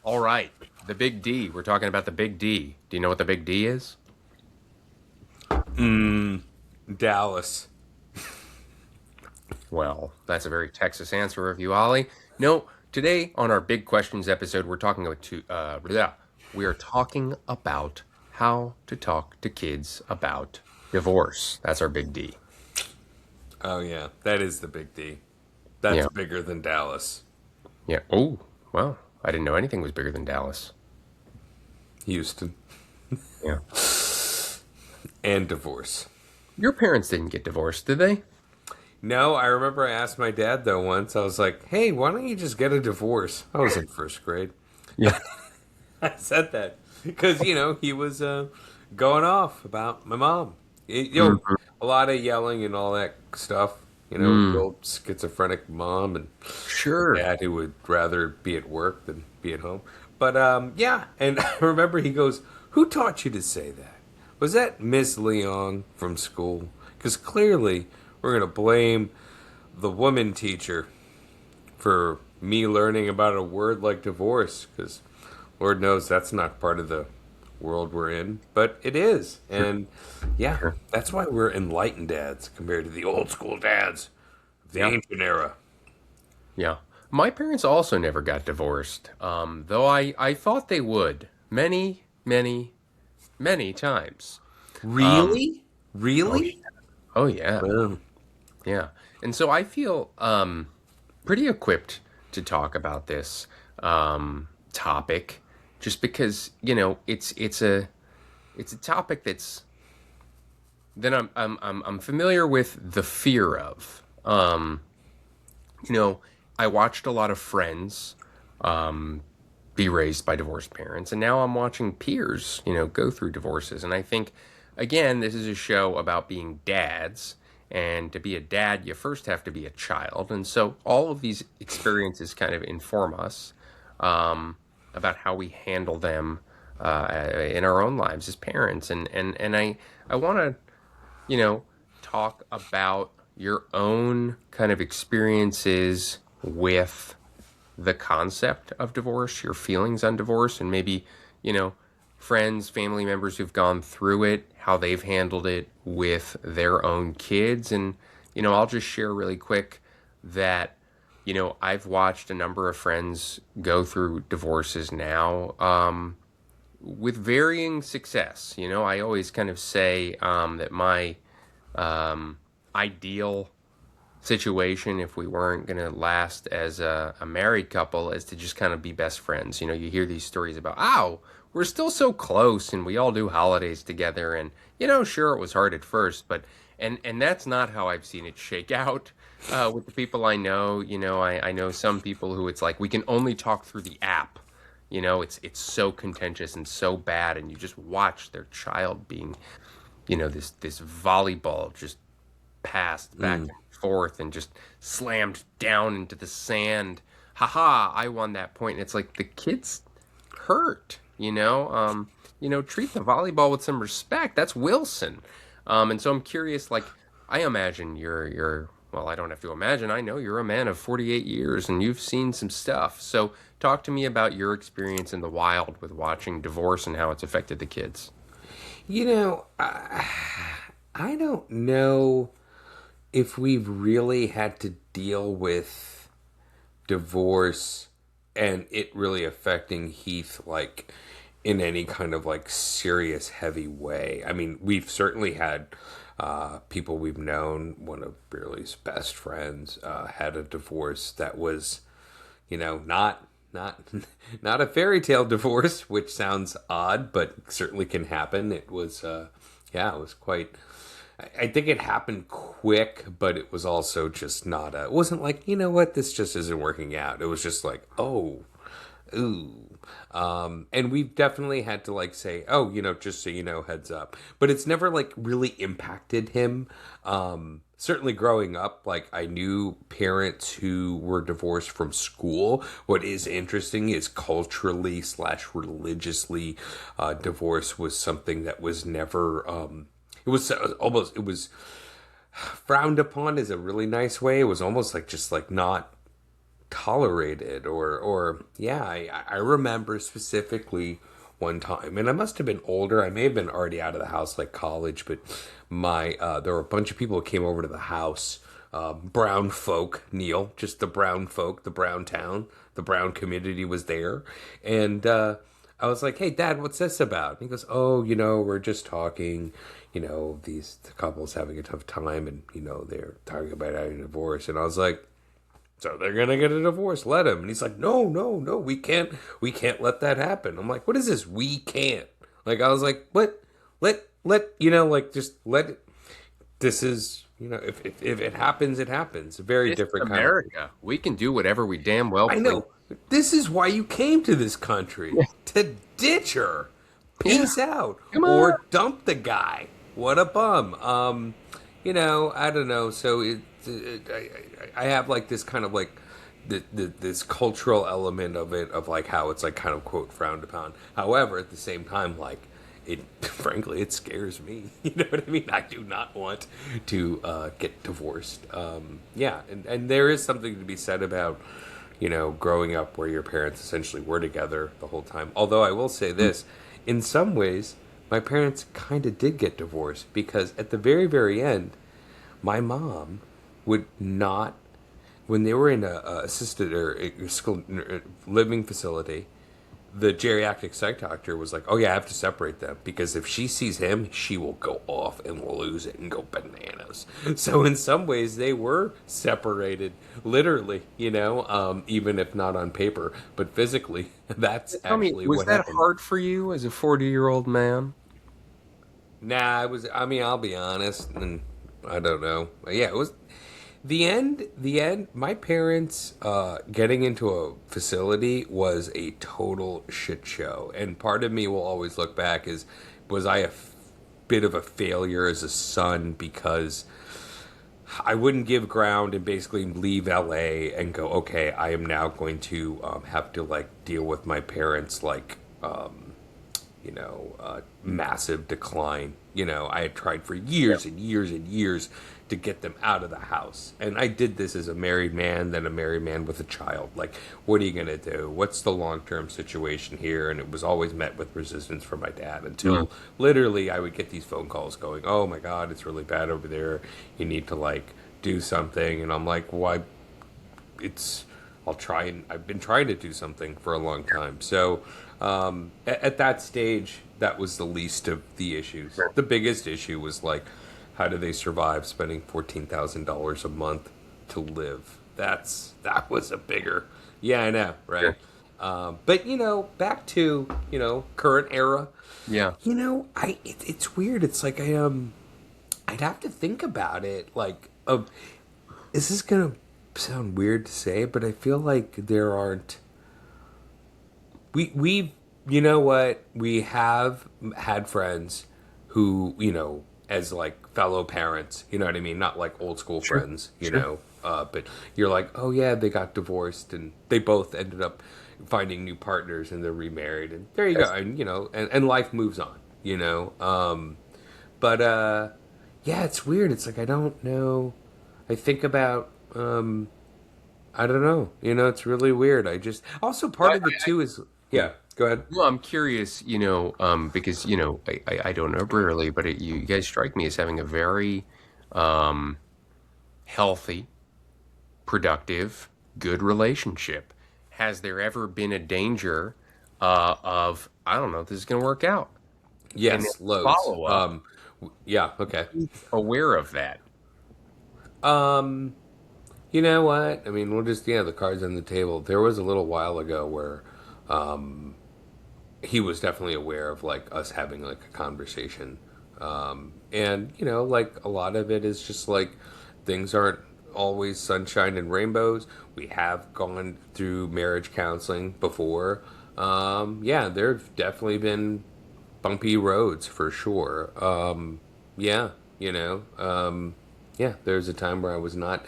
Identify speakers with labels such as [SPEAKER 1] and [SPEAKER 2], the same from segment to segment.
[SPEAKER 1] All right, the big D. We're talking about the big D. Do you know what the big D is?
[SPEAKER 2] Dallas.
[SPEAKER 1] Well, that's a very Texas answer of you, Ollie. No, today on our big questions episode, we are talking about how to talk to kids about divorce. That's our big D.
[SPEAKER 2] Oh yeah, that is the big D. That's
[SPEAKER 1] Yeah,
[SPEAKER 2] bigger than Dallas.
[SPEAKER 1] yeah. Oh, well, I didn't know anything was bigger than Dallas.
[SPEAKER 2] Houston.
[SPEAKER 1] Yeah.
[SPEAKER 2] And divorce.
[SPEAKER 1] Your parents didn't get divorced, did they?
[SPEAKER 2] No, I remember I asked my dad though once. I was like, "Hey, why don't you just get a divorce?" I was in first grade.
[SPEAKER 1] Yeah.
[SPEAKER 2] I said that because he was going off about my mom.
[SPEAKER 1] Mm-hmm.
[SPEAKER 2] A lot of yelling and all that stuff. The
[SPEAKER 1] Mm,
[SPEAKER 2] old schizophrenic mom and a
[SPEAKER 1] sure.
[SPEAKER 2] dad who would rather be at work than be at home. But yeah, and I remember he goes, "Who taught you to say that? Was that Miss Leong from school? Because clearly we're gonna blame the woman teacher for me learning about a word like divorce, because Lord knows that's not part of the world we're in, but it is.
[SPEAKER 1] Sure.
[SPEAKER 2] And yeah,
[SPEAKER 1] Sure.
[SPEAKER 2] that's why we're enlightened dads compared to the old school dads of the
[SPEAKER 1] Yeah.
[SPEAKER 2] ancient era.
[SPEAKER 1] Yeah. My parents also never got divorced, though I thought they would many, many, many times. Um,
[SPEAKER 2] Really?
[SPEAKER 1] oh, yeah.
[SPEAKER 2] Really?
[SPEAKER 1] Oh, yeah.
[SPEAKER 2] Well,
[SPEAKER 1] Yeah. And so I feel pretty equipped to talk about this topic just because, it's a topic that I'm familiar with the fear of. You know, I watched a lot of friends be raised by divorced parents, and now I'm watching peers, go through divorces. And I think, again, this is a show about being dads. And to be a dad, you first have to be a child. And so all of these experiences kind of inform us about how we handle them in our own lives as parents. And I want to you know, talk about your own kind of experiences with the concept of divorce, your feelings on divorce, and maybe, you know, friends, family members who've gone through it, how they've handled it with their own kids. And, I'll just share really quick that, I've watched a number of friends go through divorces now. With varying success. I always kind of say that my ideal situation, if we weren't going to last as a married couple, is to just kind of be best friends. You hear these stories about, oh, we're still so close and we all do holidays together. And, sure, it was hard at first, but, and that's not how I've seen it shake out. With the people I know, I know some people who it's like we can only talk through the app. It's so contentious and so bad, and you just watch their child being, this volleyball just passed back and forth and just slammed down into the sand. Haha, I won that point. And it's like the kids hurt, treat the volleyball with some respect. That's Wilson. And so I'm curious, like, I imagine you're well, I don't have to imagine. I know you're a man of 48 years and you've seen some stuff. So talk to me about your experience in the wild with watching divorce and how it's affected the kids.
[SPEAKER 2] I don't know if we've really had to deal with divorce and it really affecting Heath like in any kind of like serious heavy way. I mean, we've certainly had people we've known. One of Burley's best friends had a divorce that was, not not a fairy tale divorce, which sounds odd, but certainly can happen. It was, yeah, it was quite. I think it happened quick, but it was also just not a. It wasn't like, you know what, this just isn't working out. It was just like, oh, ooh. And we've definitely had to like say, oh, just so you know, heads up. But it's never like really impacted him. Certainly growing up, like I knew parents who were divorced from school. What is interesting is culturally slash religiously, divorce was something that was never, it was almost, it was frowned upon is a really nice way. It was almost like just like not tolerated, or yeah, I remember specifically one time, and I must have been older. I may have been already out of the house, like college, but my there were a bunch of people who came over to the house. Brown folk, Neil, just the brown folk, the brown town, the brown community was there, and I was like, "Hey, Dad, what's this about?" And he goes, "Oh, we're just talking. These couples having a tough time, and they're talking about having a divorce." And I was like, "So they're gonna get a divorce? Let them." And he's like, "No, no, no, we can't let that happen." I'm like, "What is this? We can't." Like, I was like, "What? Like, just let it. This is, if it happens, it happens." A very
[SPEAKER 1] This is
[SPEAKER 2] different kind of.
[SPEAKER 1] America. We can do whatever we damn well
[SPEAKER 2] I
[SPEAKER 1] please.
[SPEAKER 2] know. This is why you came to this country, to ditch her.
[SPEAKER 1] Yeah,
[SPEAKER 2] Peace out,
[SPEAKER 1] come on.
[SPEAKER 2] or dump the guy. What a bum. I don't know. So I have like this kind of like this cultural element of it, of like how it's like kind of quote frowned upon. However, at the same time, like it, frankly, it scares me. You know what I mean? I do not want to get divorced. Yeah, and there is something to be said about growing up where your parents essentially were together the whole time. Although I will say this, in some ways, my parents kind of did get divorced, because at the very, very end, my mom would not, when they were in a assisted or a skilled living facility, the geriatric psych doctor was like, "Oh yeah, I have to separate them, because if she sees him, she will go off and lose it and go bananas." So in some ways, they were separated, literally, even if not on paper, but physically. That's
[SPEAKER 1] Tell me,
[SPEAKER 2] actually
[SPEAKER 1] was
[SPEAKER 2] what
[SPEAKER 1] that
[SPEAKER 2] happened.
[SPEAKER 1] hard for you as a 40-year-old man?
[SPEAKER 2] Nah, I was. I mean, I'll be honest, and I don't know. Yeah, it was the end. The end. My parents getting into a facility was a total shit show, and part of me will always look back as, was I a bit of a failure as a son, because I wouldn't give ground and basically leave LA and go, okay, I am now going to have to like deal with my parents like massive decline. I had tried for
[SPEAKER 1] Yeah.
[SPEAKER 2] years and years and years to get them out of the house. And I did this as a married man, then a married man with a child. Like, what are you going to do? What's the long term situation here? And it was always met with resistance from my dad,
[SPEAKER 1] Mm.
[SPEAKER 2] until literally I would get these phone calls going, "Oh my God, it's really bad over there. You need to, like, do something." And I'm like, "Why? It's I'll try, and I've been trying to do something for a long time." So at that stage, that was the least of the issues.
[SPEAKER 1] Right.
[SPEAKER 2] The biggest issue was like, how do they survive spending $14,000 a month to live? That was a bigger. Yeah, I know, right?
[SPEAKER 1] Sure.
[SPEAKER 2] But back to current era.
[SPEAKER 1] Yeah.
[SPEAKER 2] It's weird. It's like I'd have to think about it. Like, is this gonna sound weird to say? But I feel like there aren't. We you know what, we have had friends who, as like fellow parents, you know what I mean, not like old school
[SPEAKER 1] Sure.
[SPEAKER 2] friends,
[SPEAKER 1] Sure.
[SPEAKER 2] but you're like, "Oh yeah, they got divorced and they both ended up finding new partners and they're remarried, and there you go."
[SPEAKER 1] Yes.
[SPEAKER 2] And and life moves on, but yeah, it's weird. It's like, I don't know. I think about I don't know. It's really weird. I just also, part
[SPEAKER 1] Well,
[SPEAKER 2] of it too is, yeah. Go ahead.
[SPEAKER 1] well, I'm curious, because I don't know really, but you guys strike me as having a very um, healthy, productive, good relationship. Has there ever been a danger of, I don't know, this is going to work out? And then
[SPEAKER 2] Yes, loads.
[SPEAKER 1] follow up,
[SPEAKER 2] Yeah. Okay.
[SPEAKER 1] aware of that.
[SPEAKER 2] Um, you know what? I mean, we'll just, the cards on the table. There was a little while ago where he was definitely aware of like us having like a conversation, and like a lot of it is just like, things aren't always sunshine and rainbows. We have gone through marriage counseling before. Yeah, there've definitely been bumpy roads for sure. Yeah, yeah, there's a time where I was not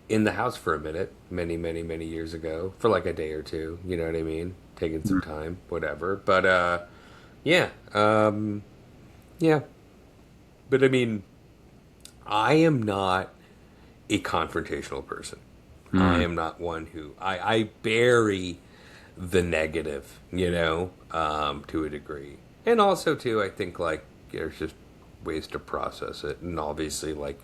[SPEAKER 2] in the house for a minute, many, many, many years ago, for like a day or two. You know what I mean? Taking some time, whatever. But yeah, yeah. But I mean, I am not a confrontational person. I
[SPEAKER 1] Mm.
[SPEAKER 2] am not one who I bury the negative, to a degree. And also too, I think like there's just ways to process it. And obviously like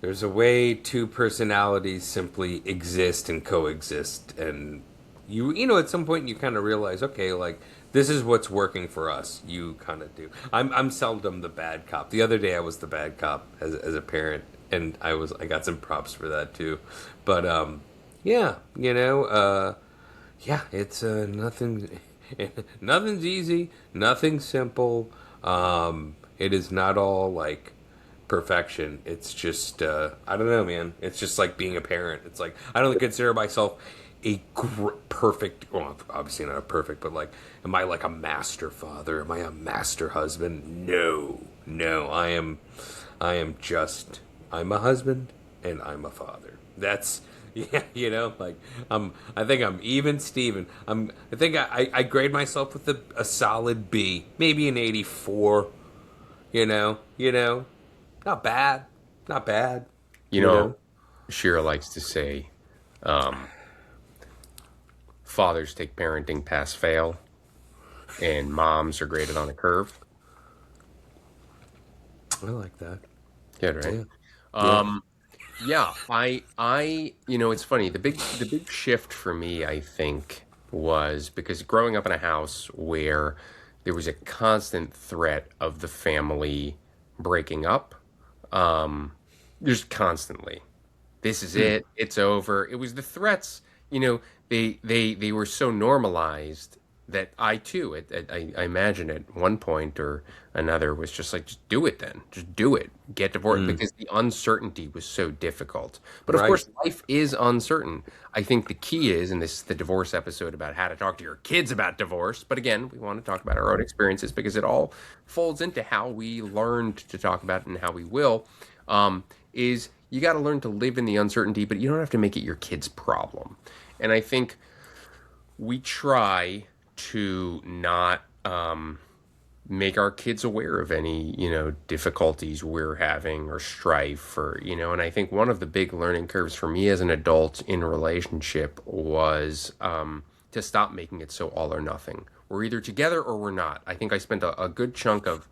[SPEAKER 2] there's a way two personalities simply exist and coexist, and at some point you kind of realize, okay, like this is what's working for us. You kind of do. I'm seldom the bad cop. The other day I was the bad cop as a parent, and I got some props for that too. But yeah, yeah, it's nothing. Nothing's easy. Nothing's simple. It is not all like perfection. It's just I don't know, man. It's just like being a parent. It's like I don't consider myself a perfect. Well, obviously not a perfect, but like, am I like a master father? Am I a master husband? No, no. I am just. I'm a husband and I'm a father. That's yeah, like I think I'm even Steven. I think I grade myself with a solid B, maybe an 84. Not bad, not bad.
[SPEAKER 1] You
[SPEAKER 2] You
[SPEAKER 1] know,
[SPEAKER 2] know,
[SPEAKER 1] Shira likes to say, um, fathers take parenting pass fail, and moms are graded on a curve.
[SPEAKER 2] I like that.
[SPEAKER 1] Good, right?
[SPEAKER 2] Yeah, yeah.
[SPEAKER 1] Um, yeah, it's funny. The big shift for me, I think, was because growing up in a house where there was a constant threat of the family breaking up, um, just constantly. This is
[SPEAKER 2] Hmm.
[SPEAKER 1] it. It's over. It was the threats. You know, they were so normalized that I too, I imagine at one point or another was just like, just do it then. Just do it. Get divorced
[SPEAKER 2] Hmm.
[SPEAKER 1] because the uncertainty was so difficult. But of
[SPEAKER 2] Right.
[SPEAKER 1] course, life is uncertain. I think the key is, and this is the divorce episode about how to talk to your kids about divorce. But again, we want to talk about our own experiences because it all folds into how we learned to talk about it and how we will. Is you got to learn to live in the uncertainty, but you don't have to make it your kid's problem. And I think we try to not make our kids aware of any, difficulties we're having or strife and I think one of the big learning curves for me as an adult in a relationship was to stop making it so all or nothing. We're either together or we're not. I think I spent a good chunk of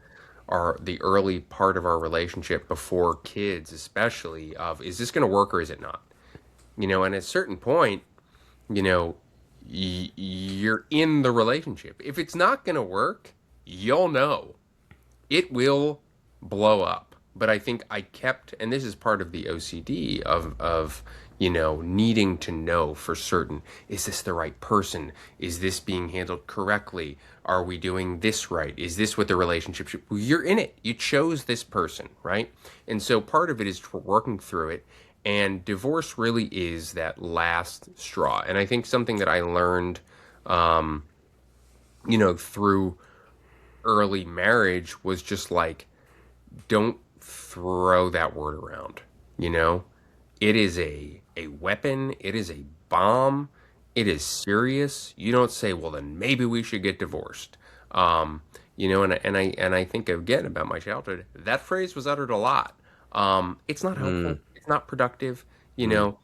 [SPEAKER 1] the early part of our relationship before kids, especially, of is this going to work or is it not? And at a certain point, you know, you're in the relationship. If it's not going to work, you'll know it will blow up. But I think I kept, and this is part of the OCD of needing to know for certain, is this the right person? Is this being handled correctly? Are we doing this right? Is this what the relationship should? Well, you're in it. You chose this person, right? And so part of it is working through it. And divorce really is that last straw. And I think something that I learned, through early marriage was just like, don't throw that word around. You know, it is a weapon. It is a bomb. It is serious. You don't say, well, then maybe we should get divorced. And I think again about my childhood. That phrase was uttered a lot. It's not
[SPEAKER 2] Hmm.
[SPEAKER 1] helpful. It's not productive. You
[SPEAKER 2] Hmm.
[SPEAKER 1] know,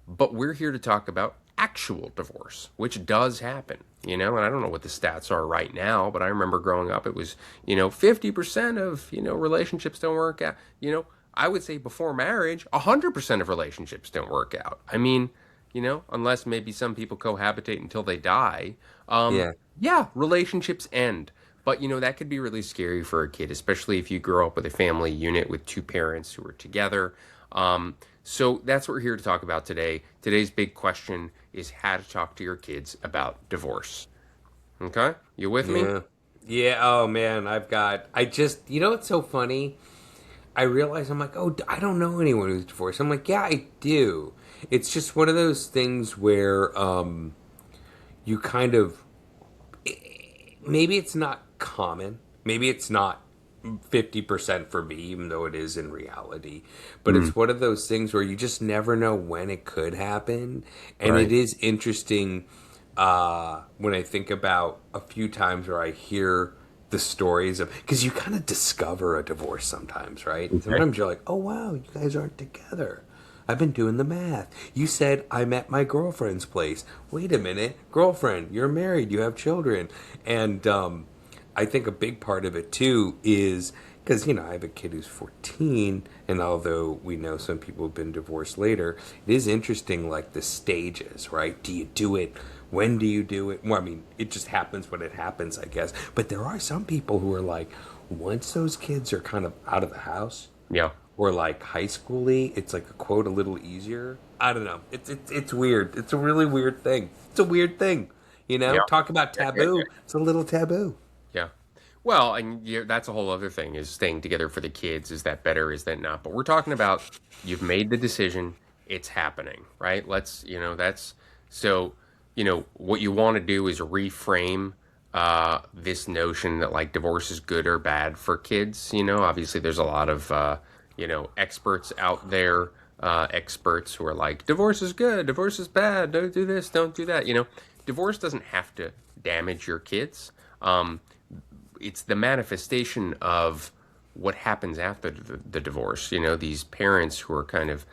[SPEAKER 1] but we're here to talk about actual divorce, which does happen, and I don't know what the stats are right now, but I remember growing up, it was, 50% of, relationships don't work out. I would say before marriage, 100% of relationships don't work out. I mean, unless maybe some people cohabitate until they die.
[SPEAKER 2] Yeah.
[SPEAKER 1] Yeah, relationships end. But, that could be really scary for a kid, especially if you grow up with a family unit with two parents who are together. So that's what we're here to talk about today. Today's big question is how to talk to your kids about divorce. Okay? You with me?
[SPEAKER 2] Yeah. Yeah. Oh man, I just. It's so funny. I realize I'm like, oh, I don't know anyone who's divorced. I'm like, yeah, I do. It's just one of those things where you kind of maybe it's not common. Maybe it's not 50% for me, even though it is in reality. But
[SPEAKER 1] Mm,
[SPEAKER 2] it's one of those things where you just never know when it could happen. And it
[SPEAKER 1] right.
[SPEAKER 2] is interesting when I think about a few times where I hear the stories of, because you kind of discover a divorce sometimes, right?
[SPEAKER 1] Okay.
[SPEAKER 2] Sometimes you're like, oh, wow, you guys aren't together. I've been doing the math. You said I'm at my girlfriend's place. Wait a minute, girlfriend, you're married, you have children. And I think a big part of it too is because, I have a kid who's 14, and although we know some people have been divorced later, it is interesting, like the stages, right? Do you do it? When do you do it? Well, I mean, it just happens when it happens, I guess. But there are some people who are like, once those kids are kind of out of the house,
[SPEAKER 1] Yeah.
[SPEAKER 2] or like high schooly, it's like a quote a little easier. I don't know. It's weird. It's a really weird thing. It's a weird thing.
[SPEAKER 1] Yeah.
[SPEAKER 2] Talk about
[SPEAKER 1] Yeah. Yeah.
[SPEAKER 2] taboo. It's a little taboo.
[SPEAKER 1] Yeah. Well, and that's a whole other thing is staying together for the kids. Is that better? Is that not? But we're talking about you've made the decision. It's happening, right? That's so, what you want to do is reframe this notion that like divorce is good or bad for kids. Obviously there's a lot of, experts out there, experts who are like, divorce is good, divorce is bad, don't do this, don't do that. Divorce doesn't have to damage your kids. It's the manifestation of what happens after the divorce. These parents who are kind of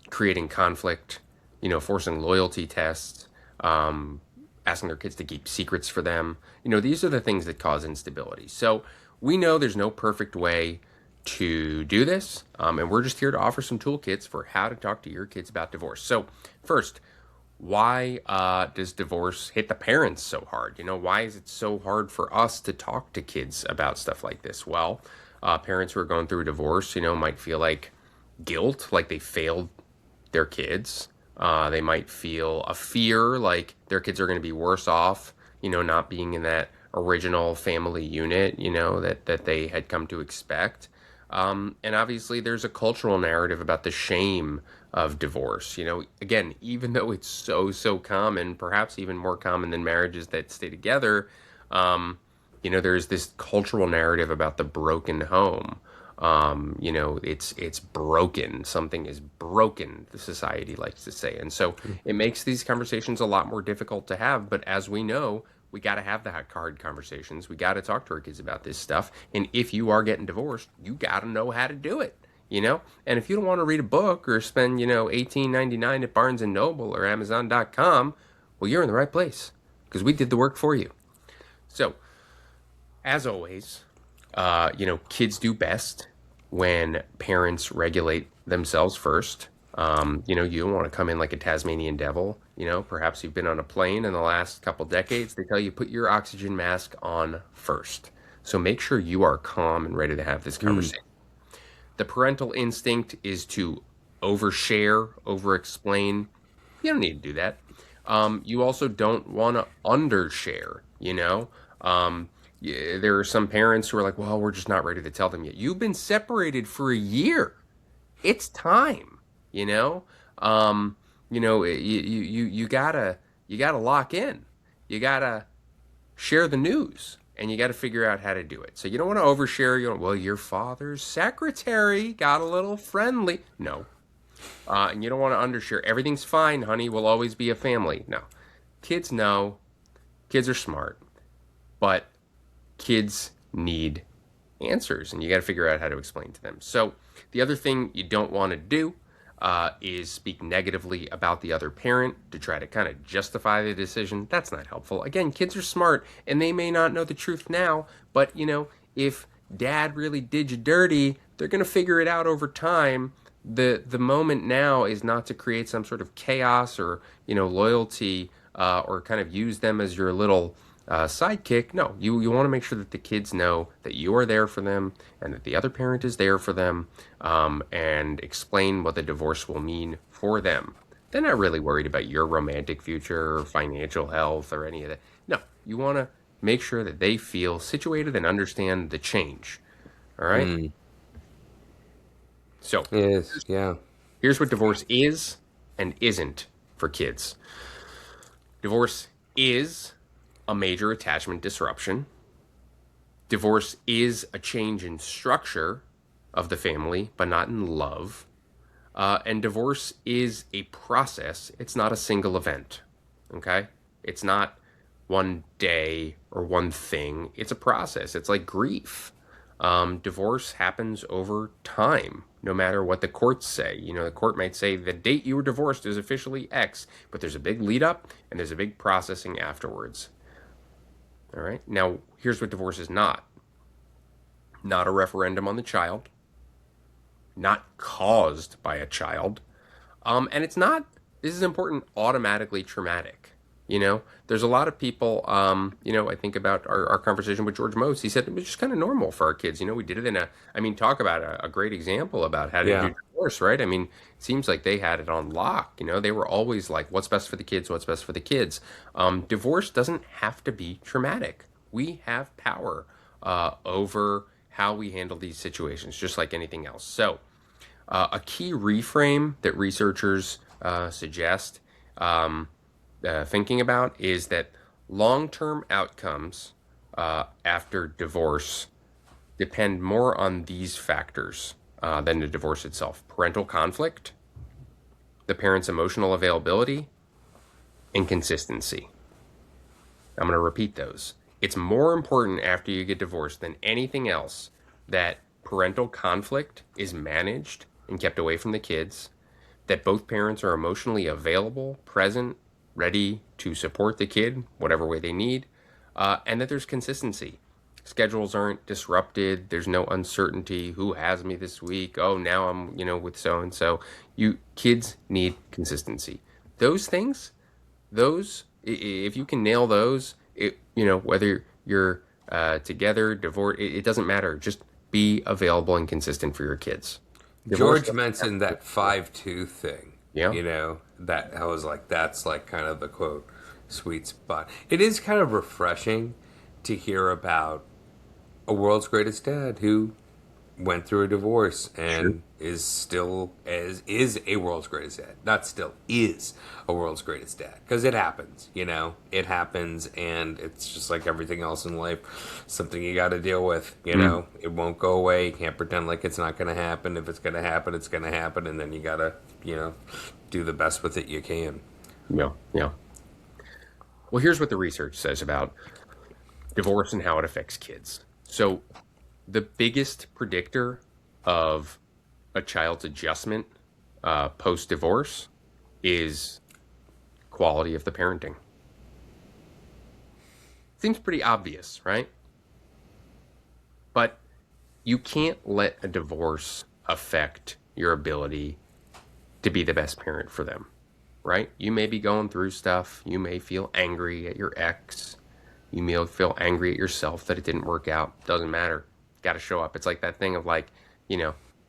[SPEAKER 1] creating conflict, forcing loyalty tests, asking their kids to keep secrets for them. These are the things that cause instability. So we know there's no perfect way to do this, and we're just here to offer some toolkits for how to talk to your kids about divorce. So first, why does divorce hit the parents so hard? Why is it so hard for us to talk to kids about stuff like this? Well, parents who are going through a divorce, might feel like guilt, like they failed their kids. They might feel a fear like their kids are going to be worse off, not being in that original family unit, that they had come to expect. And obviously, there's a cultural narrative about the shame of divorce. Again, even though it's so, so common, perhaps even more common than marriages that stay together, there's this cultural narrative about the broken home. It's broken. Something is broken, the society likes to say. And so it makes these conversations a lot more difficult to have. But as we know, we got to have the hard conversations. We got to talk to our kids about this stuff. And if you are getting divorced, you got to know how to do it. And if you don't want to read a book or spend, $18.99 at Barnes and Noble or Amazon.com, well, you're in the right place because we did the work for you. So, as always, kids do best when parents regulate themselves first. You don't want to come in like a Tasmanian devil. Perhaps you've been on a plane in the last couple decades. They tell you put your oxygen mask on first. So make sure you are calm and ready to have this conversation. The parental instinct is to overshare, over-explain. You don't need to do that. You also don't want to undershare, there are some parents who are like, well, we're just not ready to tell them yet. You've been separated for a year. It's time, you gotta lock in. You gotta share the news, and you gotta figure out how to do it. So you don't want to overshare. Well, your father's secretary got a little friendly. No, and you don't want to undershare. Everything's fine, honey. We'll always be a family. No, kids know. Kids are smart, but kids need answers, and you got to figure out how to explain to them. So the other thing you don't want to do is speak negatively about the other parent to try to kind of justify the decision. That's not helpful. Again, kids are smart, and they may not know the truth now, but if dad really did you dirty, they're going to figure it out over time. The moment now is not to create some sort of chaos or loyalty or kind of use them as your little sidekick. No, you want to make sure that the kids know that you are there for them and that the other parent is there for them, and explain what the divorce will mean for them. They're not really worried about your romantic future or financial health or any of that. No, you want to make sure that they feel situated and understand the change. All right? So,
[SPEAKER 2] Yes, yeah.
[SPEAKER 1] here's what divorce is and isn't for kids. Divorce is a major attachment disruption. Divorce is a change in structure of the family, but not in love. And divorce is a process. It's not a single event. Okay? It's not one day or one thing. It's a process. It's like grief. Divorce happens over time, no matter what the courts say. The court might say the date you were divorced is officially X, but there's a big lead up and there's a big processing afterwards. All right. Now, here's what divorce is not: not a referendum on the child, not caused by a child, and it's not, this is important, automatically traumatic. There's a lot of people, I think about our conversation with George Mose. He said it was just kind of normal for our kids. We did it talk about a great example about how to
[SPEAKER 2] Yeah.
[SPEAKER 1] do divorce, right? It seems like they had it on lock. They were always like, what's best for the kids? What's best for the kids? Divorce doesn't have to be traumatic. We have power over how we handle these situations, just like anything else. So, a key reframe that researchers suggest thinking about is that long term outcomes after divorce depend more on these factors than the divorce itself: parental conflict, the parent's emotional availability, and consistency. I'm going to repeat those. It's more important after you get divorced than anything else that parental conflict is managed and kept away from the kids, that both parents are emotionally available, present, ready to support the kid whatever way they need, and that there's consistency. Schedules aren't disrupted. There's no uncertainty. Who has me this week? Oh, now I'm, with so and so. You kids need consistency. Those things, if you can nail those, whether you're together, divorced, it doesn't matter. Just be available and consistent for your kids. Divorce,
[SPEAKER 2] George mentioned that 5-2 thing.
[SPEAKER 1] yeah,
[SPEAKER 2] That I was like, that's like kind of the quote sweet spot. It is kind of refreshing to hear about a world's greatest dad who went through a divorce
[SPEAKER 1] sure,
[SPEAKER 2] and is a world's greatest dad. Not still is a world's greatest dad, because it happens. It happens, and it's just like everything else in life, something you got to deal with. It won't go away. You can't pretend like it's not going to happen. If it's going to happen, it's going to happen, and then you got to do the best with it you can.
[SPEAKER 1] yeah, yeah. Well, here's what the research says about divorce and how it affects kids. So, the biggest predictor of a child's adjustment post divorce is quality of the parenting. Seems pretty obvious, right? But you can't let a divorce affect your ability to be the best parent for them, right? You may be going through stuff. You may feel angry at your ex. You may feel angry at yourself that it didn't work out. Doesn't matter. Got to show up. It's like that thing of like,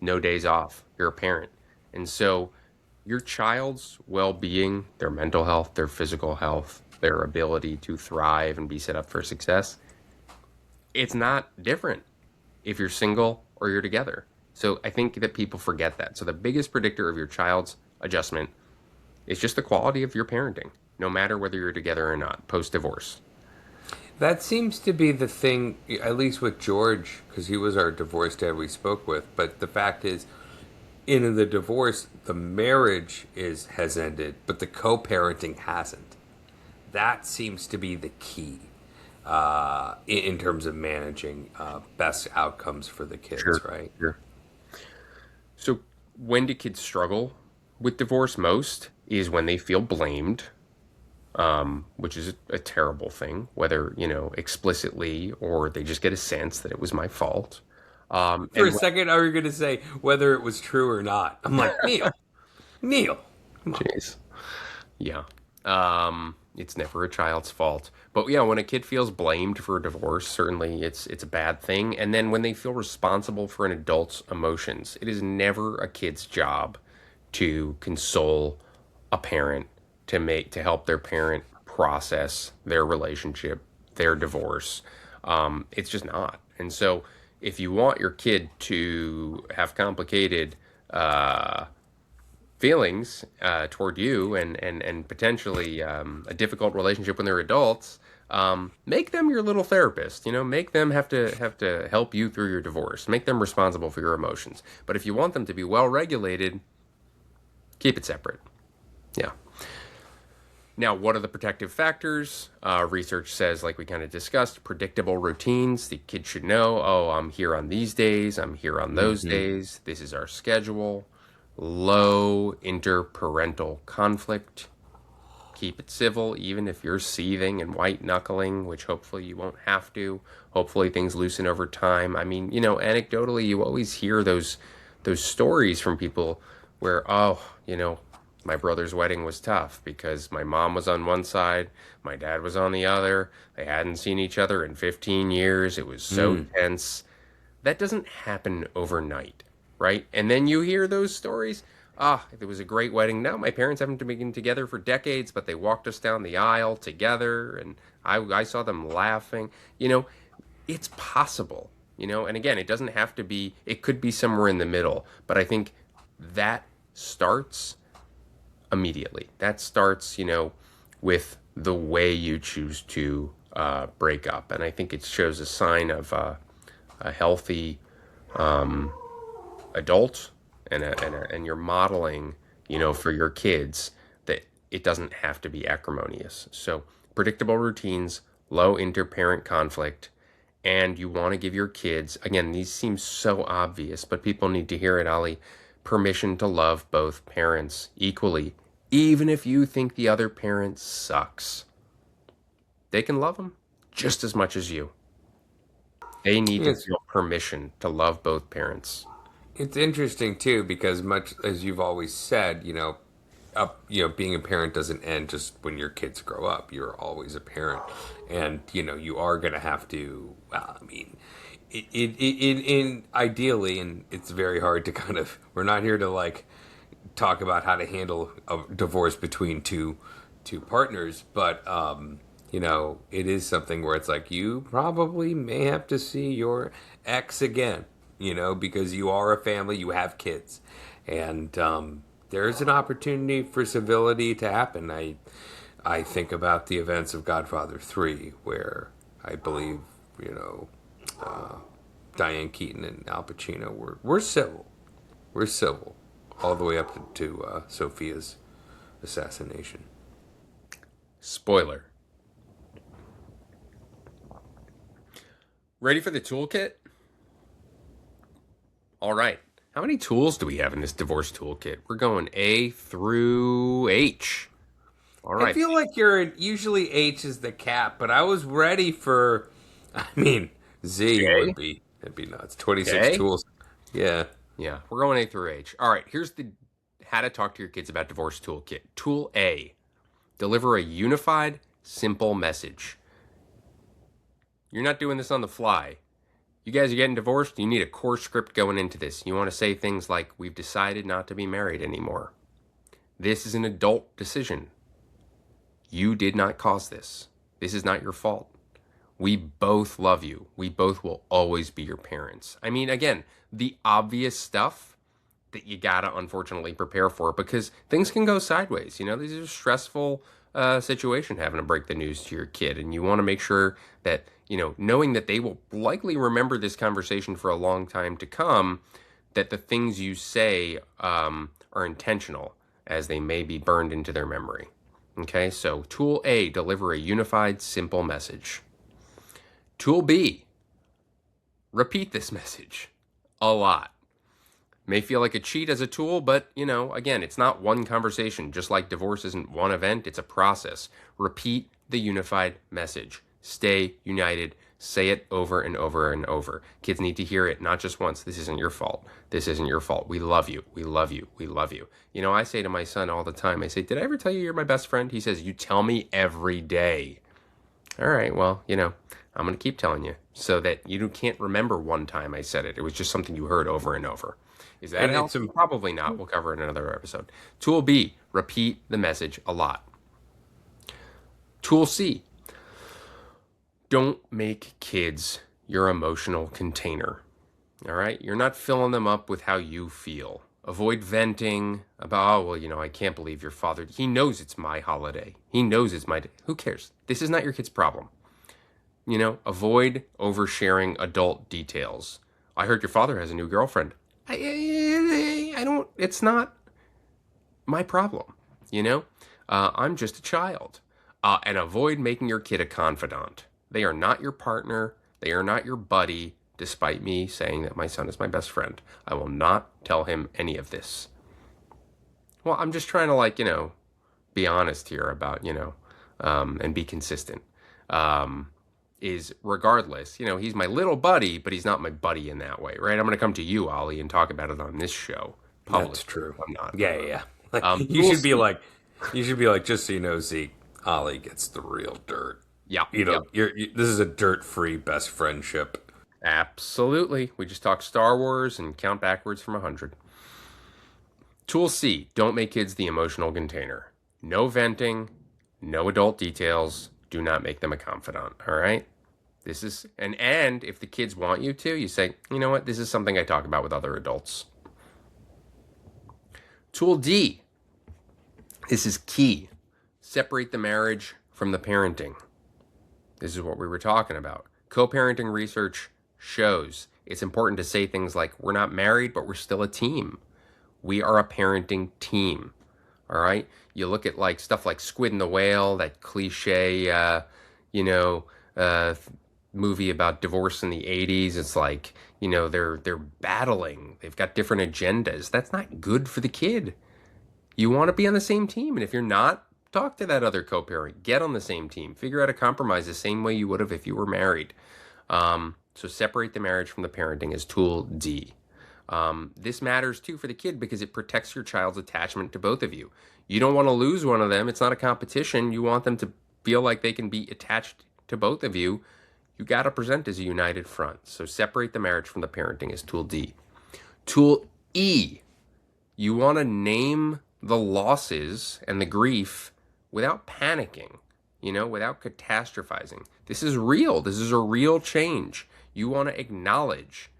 [SPEAKER 1] no days off. You're a parent. And so your child's well-being, their mental health, their physical health, their ability to thrive and be set up for success, it's not different if you're single or you're together. So I think that people forget that. So the biggest predictor of your child's adjustment is just the quality of your parenting, no matter whether you're together or not, post-divorce.
[SPEAKER 2] That seems to be the thing, at least with George, because he was our divorce dad we spoke with. But the fact is, in the divorce, the marriage has ended, but the co-parenting hasn't. That seems to be the key in terms of managing best outcomes for the kids,
[SPEAKER 1] Sure,
[SPEAKER 2] right?
[SPEAKER 1] sure. So when do kids struggle with divorce most is when they feel blamed, which is a terrible thing, whether, explicitly or they just get a sense that it was my fault.
[SPEAKER 2] For a second, I was going to say whether it was true or not. I'm like, Neil, come on.
[SPEAKER 1] Jeez. Yeah. It's never a child's fault. But yeah, when a kid feels blamed for a divorce, certainly it's a bad thing. And then when they feel responsible for an adult's emotions, it is never a kid's job to console a parent, to help their parent process their relationship, their divorce. It's just not. And so if you want your kid to have complicated feelings toward you and potentially a difficult relationship when they're adults, make them your little therapist. Make them have to help you through your divorce. Make them responsible for your emotions. But if you want them to be well regulated, keep it separate. Yeah. Now, what are the protective factors? Research says, like we kind of discussed, predictable routines. The kid should know, oh, I'm here on these days, I'm here on those
[SPEAKER 2] Mm-hmm.
[SPEAKER 1] days, this is our schedule. Low interparental conflict. Keep it civil, even if you're seething and white knuckling, which hopefully you won't have to. Hopefully things loosen over time. I mean, anecdotally, you always hear those stories from people where, oh, my brother's wedding was tough because my mom was on one side, my dad was on the other. They hadn't seen each other in 15 years. It was so
[SPEAKER 2] Mm.
[SPEAKER 1] tense. That doesn't happen overnight, right? And then you hear those stories. Ah, it was a great wedding. Now my parents haven't been together for decades, but they walked us down the aisle together, and I saw them laughing. It's possible. And again, it doesn't have to be. It could be somewhere in the middle, but I think that starts immediately. That starts, with the way you choose to break up, and I think it shows a sign of a healthy adult, and you're modeling, for your kids that it doesn't have to be acrimonious. So predictable routines, low interparent conflict, and you want to give your kids, again, these seem so obvious, but people need to hear it, Ali, permission to love both parents equally, even if you think the other parent sucks. They can love them just as much as you. They need to
[SPEAKER 2] Yes.
[SPEAKER 1] feel permission to love both parents.
[SPEAKER 2] It's interesting too because much as you've always said, being a parent doesn't end just when your kids grow up. You're always a parent, and you are going to have to. Well, I mean, in ideally, and it's very hard to kind of. We're not here to like talk about how to handle a divorce between two partners, but it is something where it's like you probably may have to see your ex again, because you are a family, you have kids, and there's an opportunity for civility to happen. I think about the events of Godfather 3, where I believe, Diane Keaton and Al Pacino were civil. We're civil all the way up to Sophia's assassination.
[SPEAKER 1] Spoiler. Ready for the toolkit? All right. How many tools do we have in this divorce toolkit? We're going A through H. All
[SPEAKER 2] I
[SPEAKER 1] right.
[SPEAKER 2] feel like usually H is the cap, but I was ready for. I mean, Z would
[SPEAKER 1] J?
[SPEAKER 2] be it'd be nuts. 26
[SPEAKER 1] J?
[SPEAKER 2] tools. Yeah.
[SPEAKER 1] Yeah, we're going A through H. All right, here's the how to talk to your kids about divorce toolkit. Tool A: deliver a unified, simple message. You're not doing this on the fly. You guys are getting divorced, you need a core script going into this. You want to say things like, we've decided not to be married anymore. This is an adult decision. You did not cause this. This is not your fault. We both love you. We both will always be your parents. I mean, again, the obvious stuff that you gotta unfortunately prepare for because things can go sideways. These are stressful situation having to break the news to your kid, and you want to make sure that knowing that they will likely remember this conversation for a long time to come, that the things you say are intentional, as they may be burned into their memory. Okay, so tool A: deliver a unified, simple message. Tool B: repeat this message a lot. May feel like a cheat as a tool, but, again, it's not one conversation. Just like divorce isn't one event, it's a process. Repeat the unified message. Stay united. Say it over and over and over. Kids need to hear it, not just once. This isn't your fault. This isn't your fault. We love you. We love you. We love you. I say to my son all the time, I say, did I ever tell you you're my best friend? He says, you tell me every day. All right, well, I'm going to keep telling you so that you can't remember one time I said it. It was just something you heard over and over. Is that
[SPEAKER 2] And it's
[SPEAKER 1] helpful? Probably not. We'll cover it in another episode. Tool B: repeat the message a lot. Tool C: don't make kids your emotional container. All right? You're not filling them up with how you feel. Avoid venting about, oh, well, I can't believe your father. He knows it's my holiday. He knows it's my day. Who cares? This is not your kid's problem. Avoid oversharing adult details. I heard your father has a new girlfriend. I don't, it's not my problem, I'm just a child. And avoid making your kid a confidant. They are not your partner. They are not your buddy, despite me saying that my son is my best friend. I will not tell him any of this. Well, I'm just trying to, like, be honest here about, and be consistent. Is regardless, he's my little buddy, but he's not my buddy in that way, right? I'm going to come to you, Ollie, and talk about it on this show.
[SPEAKER 2] That's
[SPEAKER 1] Publicly.
[SPEAKER 2] true.
[SPEAKER 1] I'm not.
[SPEAKER 2] Yeah, yeah, yeah. You
[SPEAKER 1] We'll
[SPEAKER 2] should be
[SPEAKER 1] see.
[SPEAKER 2] like, you should be like, just so you know, Zeke, Ollie gets the real dirt.
[SPEAKER 1] Yeah,
[SPEAKER 2] You
[SPEAKER 1] yeah,
[SPEAKER 2] know, this is a dirt-free best friendship.
[SPEAKER 1] absolutely. We just talk Star Wars and count backwards from 100. Tool C, don't make kids the emotional container. No venting, no adult details. Do not make them a confidant, all right? This is, and if the kids want you to, you say, you know what, this is something I talk about with other adults. Tool D, this is key. Separate the marriage from the parenting. This is what we were talking about. Co-parenting research shows it's important to say things like, we're not married, but we're still a team. We are a parenting team. All right? You look at like stuff like Squid and the Whale, that cliche, movie about divorce in the 80s. It's like, they're battling. They've got different agendas. That's not good for the kid. You want to be on the same team. And if you're not, talk to that other co-parent. Get on the same team. Figure out a compromise the same way you would have if you were married. So separate the marriage from the parenting is tool D. This matters too for the kid because it protects your child's attachment to both of you. You don't want to lose one of them. It's not a competition. You want them to feel like they can be attached to both of you. You got to present as a united front. So separate the marriage from the parenting is tool D. Tool E, you want to name the losses and the grief without panicking, without catastrophizing. This is real. This is a real change. You want to acknowledge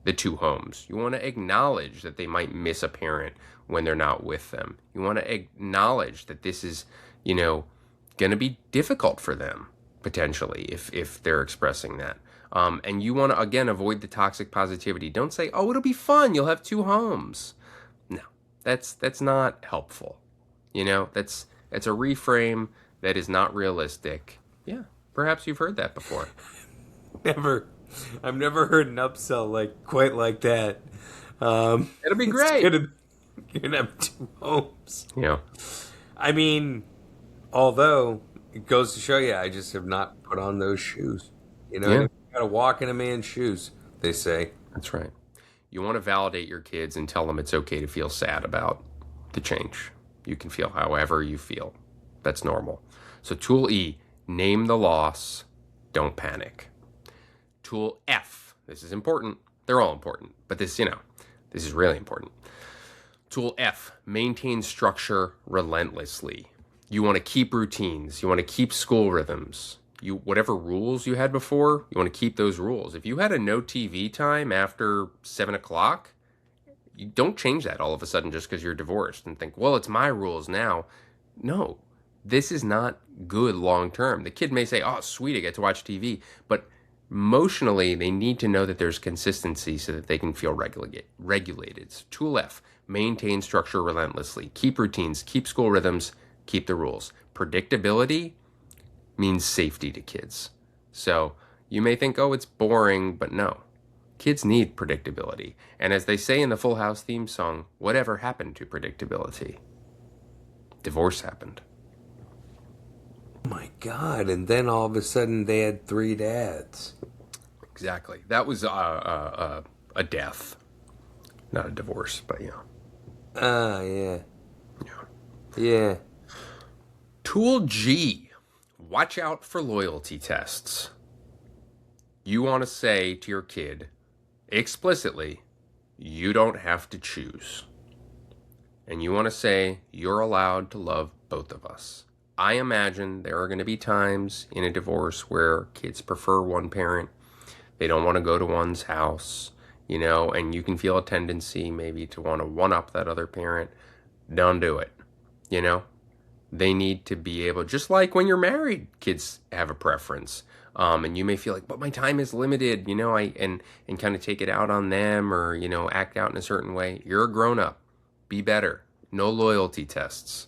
[SPEAKER 1] the two homes. You want to acknowledge that they might miss a parent when they're not with them. You want to acknowledge that this is, going to be difficult for them potentially if they're expressing that. And you want to, again, avoid the toxic positivity. Don't say, oh, it'll be fun. You'll have two homes. No, that's not helpful. That's a reframe that is not realistic. Yeah, perhaps you've heard that before.
[SPEAKER 2] Never. I've never heard an upsell quite like that.
[SPEAKER 1] It'll be great.
[SPEAKER 2] You're gonna have two homes.
[SPEAKER 1] Yeah.
[SPEAKER 2] I mean, although it goes to show you, I just have not put on those shoes. You gotta walk in a man's shoes, they say.
[SPEAKER 1] That's right. You want to validate your kids and tell them it's okay to feel sad about the change. You can feel however you feel. That's normal. So tool E, name the loss, don't panic. Tool F, this is important. They're all important, but this is really important. Tool F, maintain structure relentlessly. You want to keep routines. You want to keep school rhythms. Whatever rules you had before, you want to keep those rules. If you had a no TV time after 7 o'clock, you don't change that all of a sudden just because you're divorced and think, well, it's my rules now. No, this is not good long term. The kid may say, oh, sweet, I get to watch TV. But emotionally, they need to know that there's consistency so that they can feel regulated. So tool F, maintain structure relentlessly. Keep routines, keep school rhythms, keep the rules. Predictability means safety to kids. So you may think, oh, it's boring, but no. Kids need predictability. And as they say in the Full House theme song, whatever happened to predictability? Divorce happened.
[SPEAKER 2] Oh my God. And then all of a sudden they had 3 dads.
[SPEAKER 1] Exactly. That was a death. Not a divorce, but yeah.
[SPEAKER 2] Yeah.
[SPEAKER 1] Yeah.
[SPEAKER 2] Yeah.
[SPEAKER 1] Tool G, watch out for loyalty tests. You want to say to your kid explicitly, you don't have to choose. And you want to say, you're allowed to love both of us. I imagine there are going to be times in a divorce where kids prefer one parent. They don't want to go to one's house, and you can feel a tendency maybe to want to one-up that other parent. Don't do it, They need to be able, just like when you're married, kids have a preference. And you may feel like, but my time is limited, and kind of take it out on them or, act out in a certain way. You're a grown-up. Be better. No loyalty tests.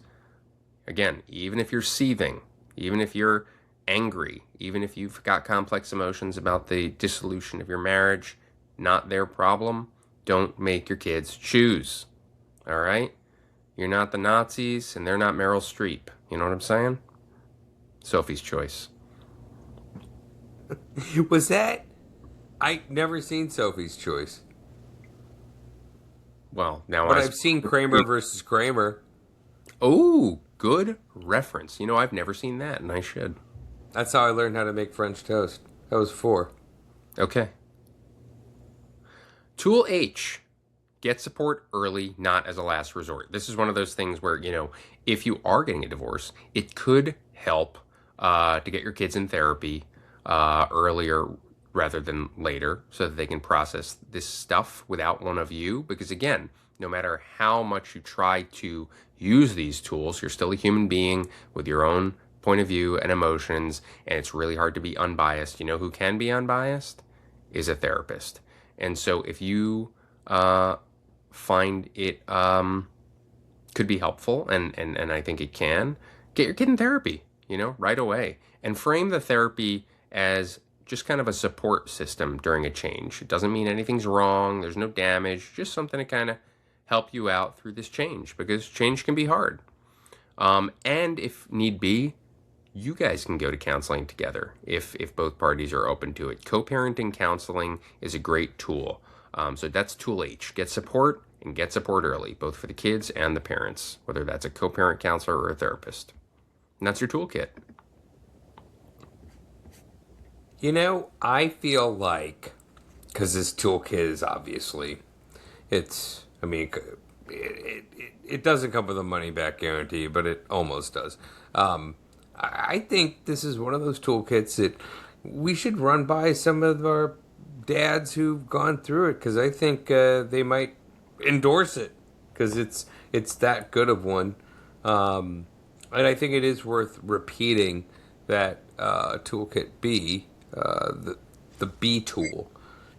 [SPEAKER 1] Again, even if you're seething, even if you're angry, even if you've got complex emotions about the dissolution of your marriage, not their problem. Don't make your kids choose. All right? You're not the Nazis and they're not Meryl Streep. You know what I'm saying? Sophie's Choice.
[SPEAKER 2] Was that? I never seen Sophie's Choice,
[SPEAKER 1] Well, now
[SPEAKER 2] but
[SPEAKER 1] as
[SPEAKER 2] I've seen Kramer versus Kramer.
[SPEAKER 1] oh, good reference. I've never seen that, and I should.
[SPEAKER 2] That's how I learned how to make French toast. That was 4.
[SPEAKER 1] Okay. Tool H. Get support early, not as a last resort. This is one of those things where, if you are getting a divorce, it could help to get your kids in therapy earlier rather than later so that they can process this stuff without one of you. Because again, no matter how much you try to use these tools, you're still a human being with your own point of view and emotions, and it's really hard to be unbiased. You know who can be unbiased? Is a therapist. And so if you find it could be helpful, and I think it can, get your kid in therapy, right away. And frame the therapy as just kind of a support system during a change. It doesn't mean anything's wrong, there's no damage, just something to kind of help you out through this change, because change can be hard. And if need be, you guys can go to counseling together if both parties are open to it. Co-parenting counseling is a great tool. So that's tool H. Get support, and get support early, both for the kids and the parents, whether that's a co-parent counselor or a therapist. And that's your toolkit.
[SPEAKER 2] I feel like, because this toolkit is obviously, it doesn't come with a money back guarantee, but it almost does. I think this is one of those toolkits that we should run by some of our dads who've gone through it, because I think they might endorse it, because it's that good of one. And I think it is worth repeating that toolkit B, the B tool,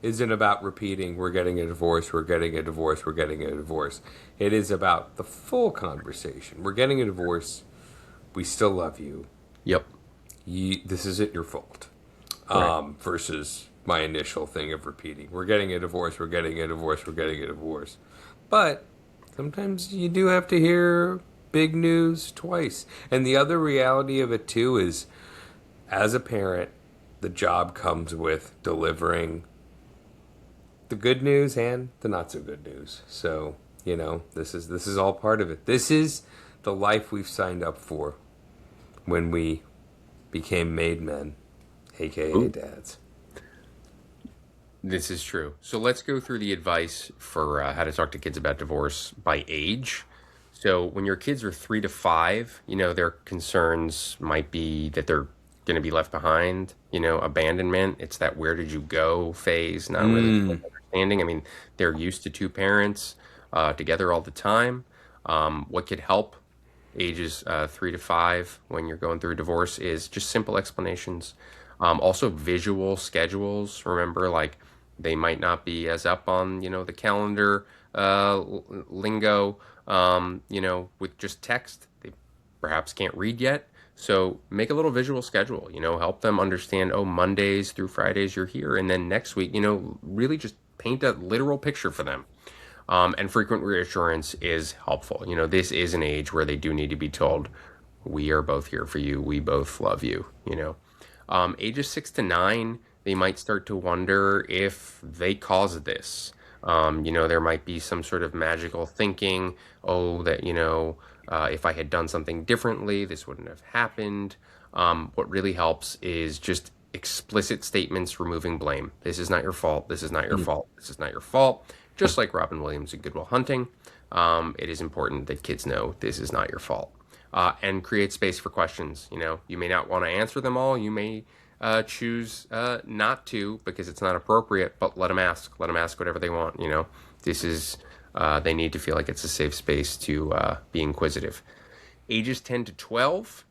[SPEAKER 2] isn't about repeating we're getting a divorce, we're getting a divorce, we're getting a divorce. It is about the full conversation. We're getting a divorce. We still love you.
[SPEAKER 1] Yep.
[SPEAKER 2] This isn't your fault.
[SPEAKER 1] Right.
[SPEAKER 2] Versus my initial thing of repeating. We're getting a divorce, we're getting a divorce, we're getting a divorce. But sometimes you do have to hear big news twice. And the other reality of it, too, is as a parent, the job comes with delivering the good news and the not so good news. So, this is all part of it. This is the life we've signed up for when we became made men, aka
[SPEAKER 1] Ooh.
[SPEAKER 2] dads.
[SPEAKER 1] This is true. So let's go through the advice for how to talk to kids about divorce by age. So when your kids are 3 to 5, their concerns might be that they're going to be left behind, abandonment. It's that where did you go phase, not really understanding. I mean, they're used to two parents together all the time. What could help ages 3 to 5 when you're going through a divorce is just simple explanations. Also visual schedules. Remember, like, they might not be as up on, the calendar lingo, with just text. They perhaps can't read yet. So make a little visual schedule, help them understand, oh, Mondays through Fridays you're here. And then next week, really just paint a literal picture for them. And frequent reassurance is helpful. This is an age where they do need to be told, we are both here for you. We both love you, Ages 6 to 9, they might start to wonder if they caused this. There might be some sort of magical thinking, oh, that, if I had done something differently, this wouldn't have happened. What really helps is just explicit statements removing blame. This is not your fault. This is not your fault. This is not your fault. Just like Robin Williams in Good Will Hunting, it is important that kids know this is not your fault. And create space for questions. You may not want to answer them all. You may choose not to because it's not appropriate, but let them ask. Let them ask whatever they want. This is, they need to feel like it's a safe space to be inquisitive. Ages 10 to 12,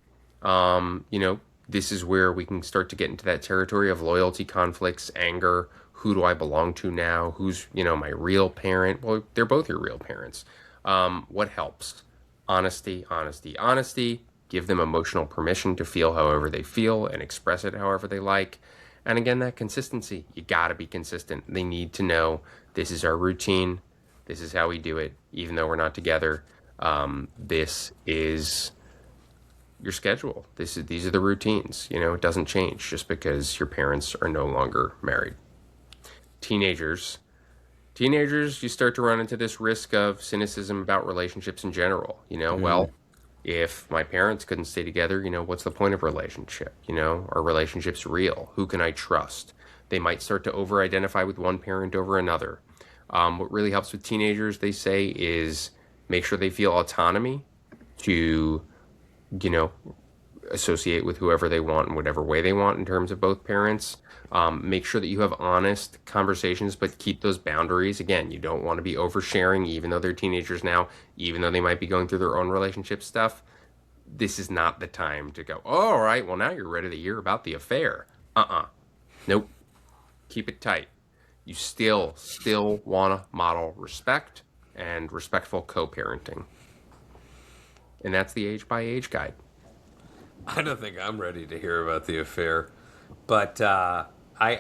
[SPEAKER 1] this is where we can start to get into that territory of loyalty conflicts, anger. Who do I belong to now? Who's, my real parent? Well, they're both your real parents. What helps? Honesty, honesty, honesty. Give them emotional permission to feel however they feel and express it however they like. And again, that consistency. You got to be consistent. They need to know this is our routine. This is how we do it, even though we're not together. This is your schedule. These are the routines. It doesn't change just because your parents are no longer married. Teenagers, you start to run into this risk of cynicism about relationships in general. Well, if my parents couldn't stay together, what's the point of relationship? Are relationships real? Who can I trust? They might start to over identify with one parent over another. What really helps with teenagers, they say, is make sure they feel autonomy to, you know, associate with whoever they want in whatever way they want in terms of both parents. Make sure that you have honest conversations, but keep those boundaries. Again, you don't want to be oversharing, even though they're teenagers now, even though they might be going through their own relationship stuff. This is not the time to go, oh, all right, well, now you're ready to hear about the affair. Nope. Keep it tight. You still want to model respect and respectful co-parenting. And that's the age by age guide.
[SPEAKER 2] I don't think I'm ready to hear about the affair, but I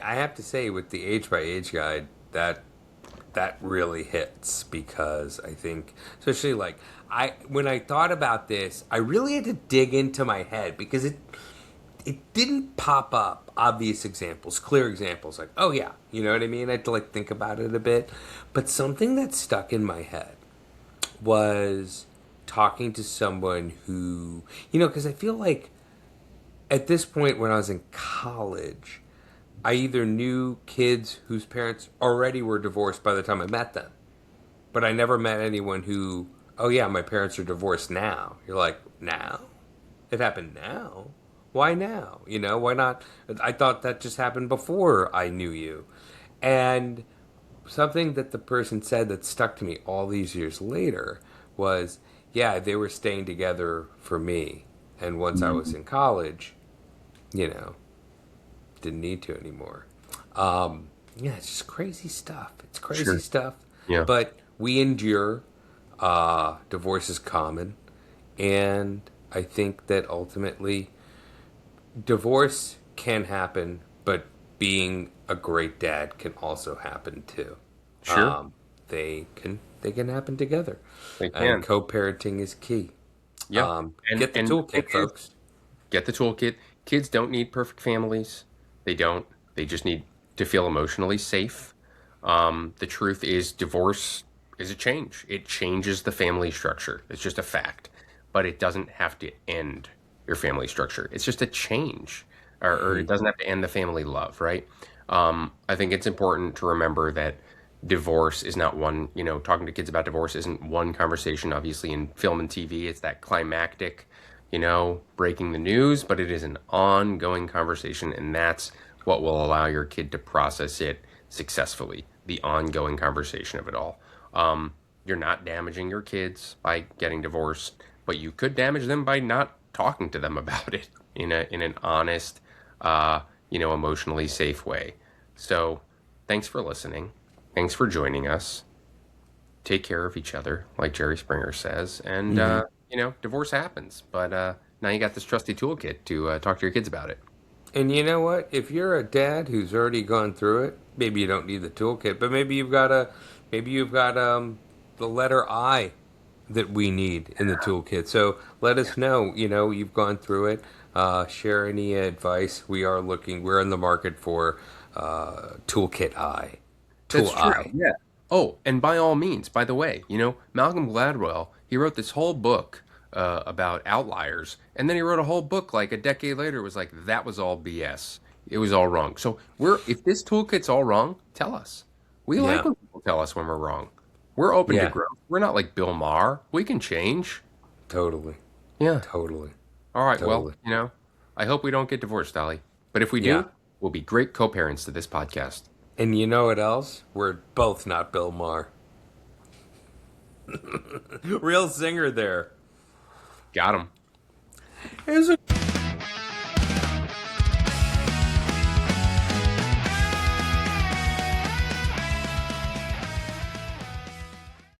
[SPEAKER 2] have to say, with the age by age guide, that really hits, because I think, especially like when I thought about this, I really had to dig into my head, because it didn't pop up obvious examples, clear examples, like, oh yeah, you know what I mean? I had to like think about it a bit, but something that stuck in my head was talking to someone who, because I feel like at this point when I was in college, I either knew kids whose parents already were divorced by the time I met them, but I never met anyone who, oh yeah, my parents are divorced now. You're like, now? It happened now? Why now? Why not? I thought that just happened before I knew you. And something that the person said that stuck to me all these years later was, yeah, they were staying together for me. And once I was in college, didn't need to anymore. Yeah, it's just crazy stuff. It's crazy
[SPEAKER 1] Sure.
[SPEAKER 2] stuff.
[SPEAKER 1] Yeah.
[SPEAKER 2] But we endure. Divorce is common. And I think that ultimately, divorce can happen, but being a great dad can also happen too.
[SPEAKER 1] Sure.
[SPEAKER 2] They can happen together,
[SPEAKER 1] They
[SPEAKER 2] and
[SPEAKER 1] can.
[SPEAKER 2] co-parenting is key.
[SPEAKER 1] Yeah.
[SPEAKER 2] Get the
[SPEAKER 1] And the thing
[SPEAKER 2] toolkit,
[SPEAKER 1] is,
[SPEAKER 2] folks.
[SPEAKER 1] get the toolkit. Kids don't need perfect families. They don't. They just need to feel emotionally safe. The truth is, divorce is a change. It changes the family structure. It's just a fact. But it doesn't have to end your family structure. It's just a change, or it doesn't have to end the family love, right? I think it's important to remember that divorce is not one, talking to kids about divorce isn't one conversation. Obviously, in film and TV, it's that climactic, breaking the news, but it is an ongoing conversation, and that's what will allow your kid to process it successfully, the ongoing conversation of it all. You're not damaging your kids by getting divorced, but you could damage them by not talking to them about it in an honest, emotionally safe way. So, thanks for listening. Thanks for joining us. Take care of each other, like Jerry Springer says. And, divorce happens. But now you got this trusty toolkit to talk to your kids about it.
[SPEAKER 2] And you know what? If you're a dad who's already gone through it, maybe you don't need the toolkit, but maybe you've got the letter I that we need in the toolkit. So let us know. You've gone through it. Share any advice. We're in the market for toolkit I, tool
[SPEAKER 1] That's true.
[SPEAKER 2] I.
[SPEAKER 1] Yeah. Oh, and by all means, by the way, Malcolm Gladwell, he wrote this whole book about outliers, and then he wrote a whole book like a decade later. It was like, that was all BS. It was all wrong. So if this toolkit's all wrong, tell us. We like
[SPEAKER 2] Yeah,
[SPEAKER 1] when people tell us when we're wrong. We're open to
[SPEAKER 2] yeah,
[SPEAKER 1] growth. We're not like Bill Maher. We can change.
[SPEAKER 2] totally,
[SPEAKER 1] Yeah.
[SPEAKER 2] totally,
[SPEAKER 1] All right. Well,
[SPEAKER 2] totally.
[SPEAKER 1] I hope we don't get divorced, Dolly. But if we
[SPEAKER 2] Yeah.
[SPEAKER 1] do, we'll be great co-parents to this podcast.
[SPEAKER 2] And you know what else? We're both not Bill Maher. Real singer there.
[SPEAKER 1] Got him.
[SPEAKER 2] Here's a